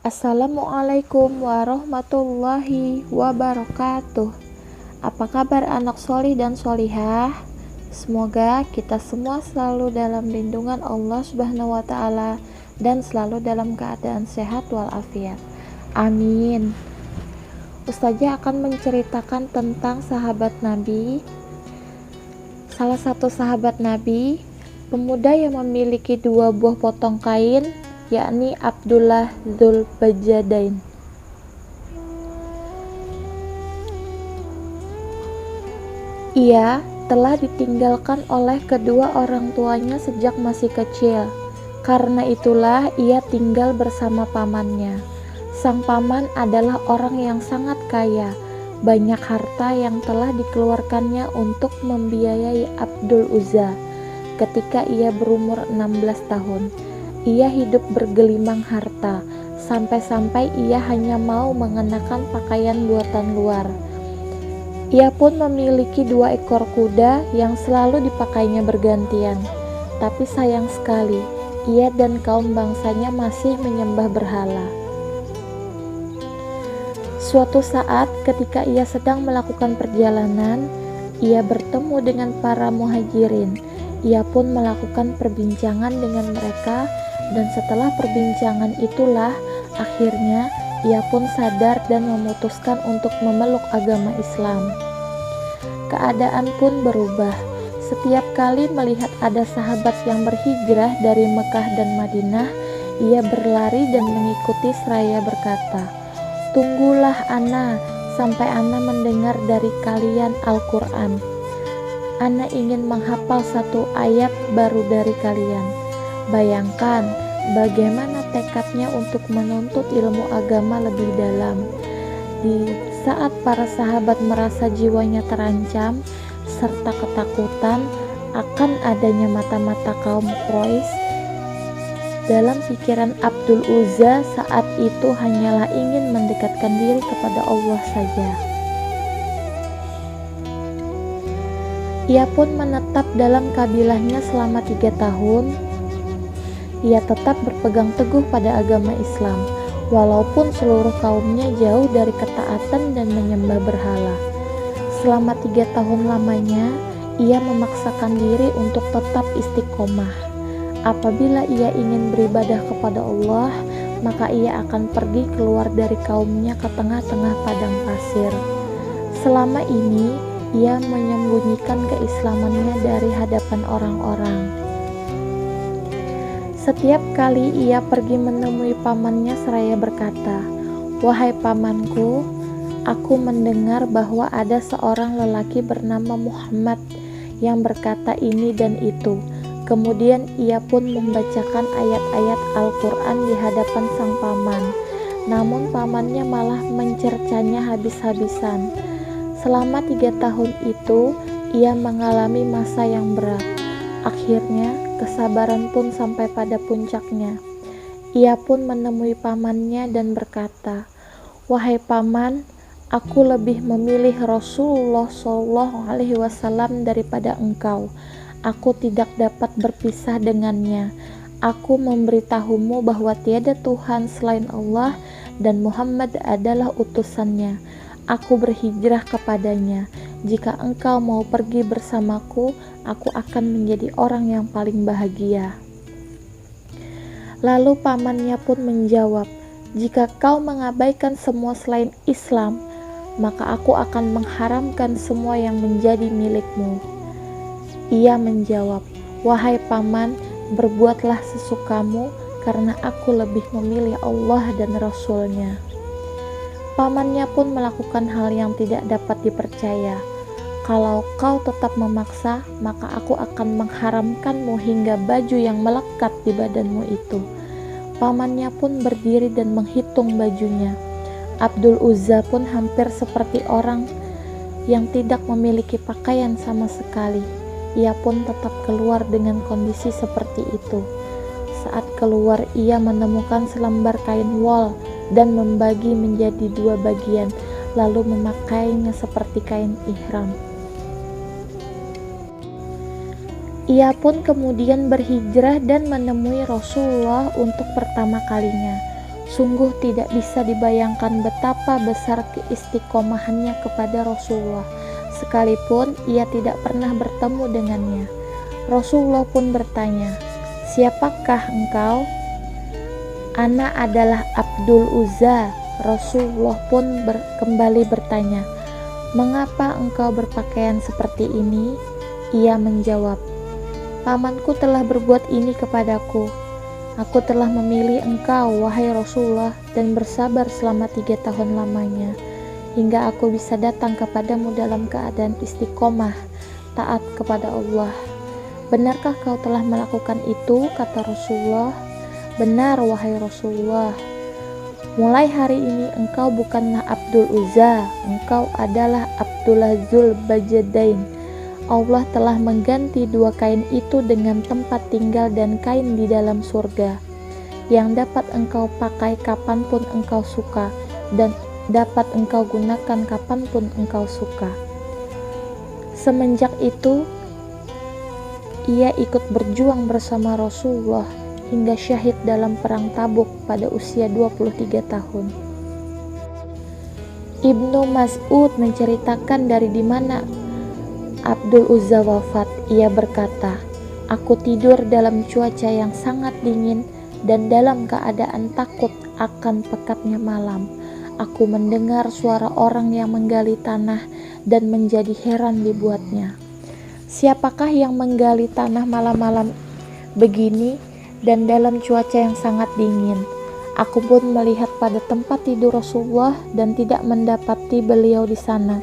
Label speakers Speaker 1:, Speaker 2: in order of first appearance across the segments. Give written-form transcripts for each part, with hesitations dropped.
Speaker 1: Assalamualaikum warahmatullahi wabarakatuh. Apa kabar anak solih dan solihah? Semoga kita semua selalu dalam lindungan Allah Subhanahu wa Ta'ala dan selalu dalam keadaan sehat walafiat. Amin. Ustazah akan menceritakan tentang sahabat Nabi. Salah satu sahabat Nabi, pemuda yang memiliki 2 buah potong kain, yakni Abdullah Dzulbajadain. Ia telah ditinggalkan oleh kedua orang tuanya sejak masih kecil. Karena itulah ia tinggal bersama pamannya. Sang paman adalah orang yang sangat kaya. Banyak harta yang telah dikeluarkannya untuk membiayai Abdul Uzza. Ketika ia berumur 16 tahun, ia hidup bergelimang harta, sampai-sampai ia hanya mau mengenakan pakaian buatan luar. Ia pun memiliki 2 ekor kuda yang selalu dipakainya bergantian. Tapi sayang sekali, ia dan kaum bangsanya masih menyembah berhala. Suatu saat ketika ia sedang melakukan perjalanan, ia bertemu dengan para muhajirin. Ia pun melakukan perbincangan dengan mereka, dan setelah perbincangan itulah akhirnya ia pun sadar dan memutuskan untuk memeluk agama Islam. Keadaan pun berubah. Setiap kali melihat ada sahabat yang berhijrah dari Mekah dan Madinah, ia berlari dan mengikuti seraya berkata, "Tunggulah Ana sampai Ana mendengar dari kalian Al-Quran. Ana ingin menghafal 1 ayat baru dari kalian." Bayangkan bagaimana tekadnya untuk menuntut ilmu agama lebih dalam. Di saat para sahabat merasa jiwanya terancam serta ketakutan akan adanya mata-mata kaum Quraisy, dalam pikiran Abdul Uzza saat itu hanyalah ingin mendekatkan diri kepada Allah saja. Ia pun menetap dalam kabilahnya selama 3 tahun. Ia tetap berpegang teguh pada agama Islam, walaupun seluruh kaumnya jauh dari ketaatan dan menyembah berhala. Selama 3 tahun lamanya, ia memaksakan diri untuk tetap istiqomah. Apabila ia ingin beribadah kepada Allah, maka ia akan pergi keluar dari kaumnya ke tengah-tengah padang pasir. Selama ini, ia menyembunyikan keislamannya dari hadapan orang-orang. Setiap kali ia pergi menemui pamannya seraya berkata, "Wahai pamanku, aku mendengar bahwa ada seorang lelaki bernama Muhammad yang berkata ini dan itu." Kemudian ia pun membacakan ayat-ayat Al-Quran di hadapan sang paman. Namun pamannya malah mencercanya habis-habisan. Selama 3 tahun itu, ia mengalami masa yang berat. Akhirnya, kesabaran pun sampai pada puncaknya. Ia pun menemui pamannya dan berkata, "Wahai paman, aku lebih memilih Rasulullah SAW daripada engkau. Aku tidak dapat berpisah dengannya. Aku memberitahumu bahwa tiada Tuhan selain Allah dan Muhammad adalah utusannya. Aku berhijrah kepadanya. Jika engkau mau pergi bersamaku, aku akan menjadi orang yang paling bahagia." Lalu pamannya pun menjawab, "Jika kau mengabaikan semua selain Islam, maka aku akan mengharamkan semua yang menjadi milikmu." Ia menjawab, "Wahai paman, berbuatlah sesukamu, karena aku lebih memilih Allah dan Rasul-Nya." Pamannya pun melakukan hal yang tidak dapat dipercaya. "Kalau kau tetap memaksa, maka aku akan mengharamkanmu hingga baju yang melekat di badanmu itu." Pamannya pun berdiri dan menghitung bajunya. Abdul Uzza pun hampir seperti orang yang tidak memiliki pakaian sama sekali. Ia pun tetap keluar dengan kondisi seperti itu. Saat keluar, ia menemukan selembar kain wol dan membagi menjadi 2 bagian, lalu memakainya seperti kain ihram. Ia pun kemudian berhijrah dan menemui Rasulullah untuk pertama kalinya. Sungguh tidak bisa dibayangkan betapa besar keistiqomahannya kepada Rasulullah, sekalipun ia tidak pernah bertemu dengannya. Rasulullah pun bertanya, "Siapakah engkau?" "Ana adalah Abdul Uzza." Rasulullah pun kembali bertanya, "Mengapa engkau berpakaian seperti ini?" Ia menjawab, "Pamanku telah berbuat ini kepadaku. Aku telah memilih engkau, wahai Rasulullah, dan bersabar selama 3 tahun lamanya, hingga aku bisa datang kepadamu dalam keadaan istiqomah, taat kepada Allah." "Benarkah kau telah melakukan itu?" kata Rasulullah. "Benar, wahai Rasulullah. Mulai hari ini engkau bukanlah Abdul Uzza, engkau adalah Abdullah Zul Bajadain. Allah telah mengganti 2 kain itu dengan tempat tinggal dan kain di dalam surga, yang dapat engkau pakai kapanpun engkau suka, dan dapat engkau gunakan kapanpun engkau suka." Semenjak itu, ia ikut berjuang bersama Rasulullah hingga syahid dalam perang Tabuk pada usia 23 tahun. Ibnu Mas'ud menceritakan dari di mana Abdul Uzza wafat. Ia berkata, "Aku tidur dalam cuaca yang sangat dingin dan dalam keadaan takut akan pekatnya malam. Aku mendengar suara orang yang menggali tanah dan menjadi heran dibuatnya. Siapakah yang menggali tanah malam-malam begini dan dalam cuaca yang sangat dingin? Aku pun melihat pada tempat tidur Rasulullah dan tidak mendapati beliau di sana.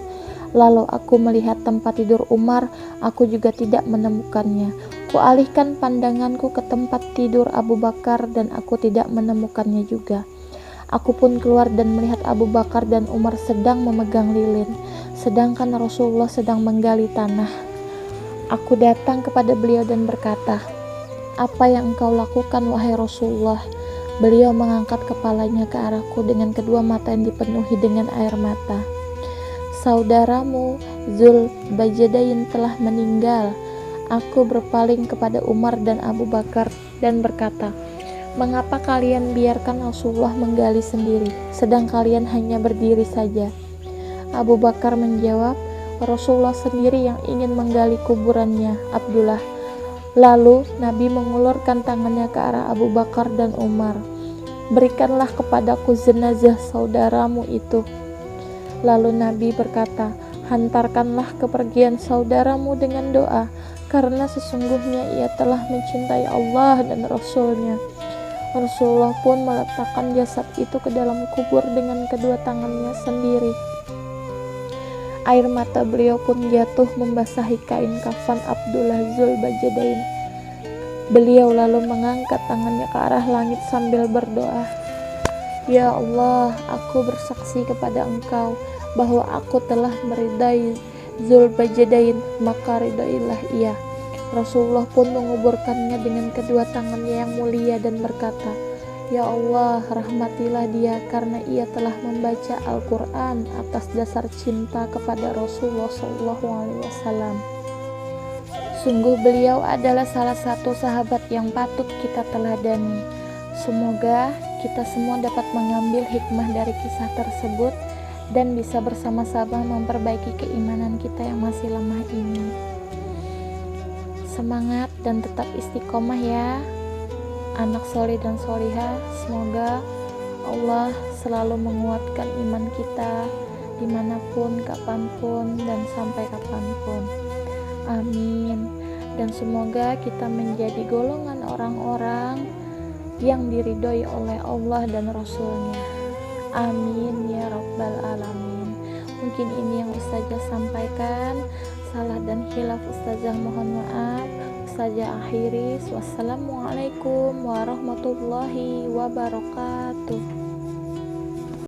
Speaker 1: Lalu aku melihat tempat tidur Umar, aku juga tidak menemukannya. Kualihkan pandanganku ke tempat tidur Abu Bakar dan aku tidak menemukannya juga. Aku pun keluar dan melihat Abu Bakar dan Umar sedang memegang lilin, sedangkan Rasulullah sedang menggali tanah. Aku datang kepada beliau dan berkata, 'Apa yang engkau lakukan, wahai Rasulullah?' Beliau mengangkat kepalanya ke arahku dengan kedua mata yang dipenuhi dengan air mata. 'Saudaramu Zul Bajadain telah meninggal.' Aku berpaling kepada Umar dan Abu Bakar dan berkata, 'Mengapa kalian biarkan Rasulullah menggali sendiri, sedang kalian hanya berdiri saja?' Abu Bakar menjawab, 'Rasulullah sendiri yang ingin menggali kuburannya, Abdullah.' Lalu Nabi mengulurkan tangannya ke arah Abu Bakar dan Umar. 'Berikanlah kepadaku jenazah saudaramu itu.' Lalu Nabi berkata, 'Hantarkanlah kepergian saudaramu dengan doa, karena sesungguhnya ia telah mencintai Allah dan Rasul-Nya.' Rasulullah pun meletakkan jasad itu ke dalam kubur dengan kedua tangannya sendiri. Air mata beliau pun jatuh membasahi kain kafan Abdullah Zul Bajadain. Beliau lalu mengangkat tangannya ke arah langit sambil berdoa, 'Ya Allah, aku bersaksi kepada Engkau bahwa aku telah meridai Zul Bajadain, maka ridailah ia.' Rasulullah pun menguburkannya dengan kedua tangannya yang mulia dan berkata, 'Ya Allah, rahmatilah dia karena ia telah membaca Al-Quran atas dasar cinta kepada Rasulullah SAW. Sungguh beliau adalah salah satu sahabat yang patut kita teladani.' Semoga kita semua dapat mengambil hikmah dari kisah tersebut dan bisa bersama-sama memperbaiki keimanan kita yang masih lemah ini. Semangat dan tetap istiqomah ya, anak soleh dan solihah. Semoga Allah selalu menguatkan iman kita dimanapun, kapanpun, dan sampai kapanpun. Amin. Dan semoga kita menjadi golongan orang-orang yang diridhoi oleh Allah dan Rasul-Nya. Amin ya Rabbal Alamin. Mungkin ini yang Ustazah sampaikan. Salah dan khilaf Ustazah mohon maaf. Ustazah akhiri. Wassalamualaikum warahmatullahi wabarakatuh.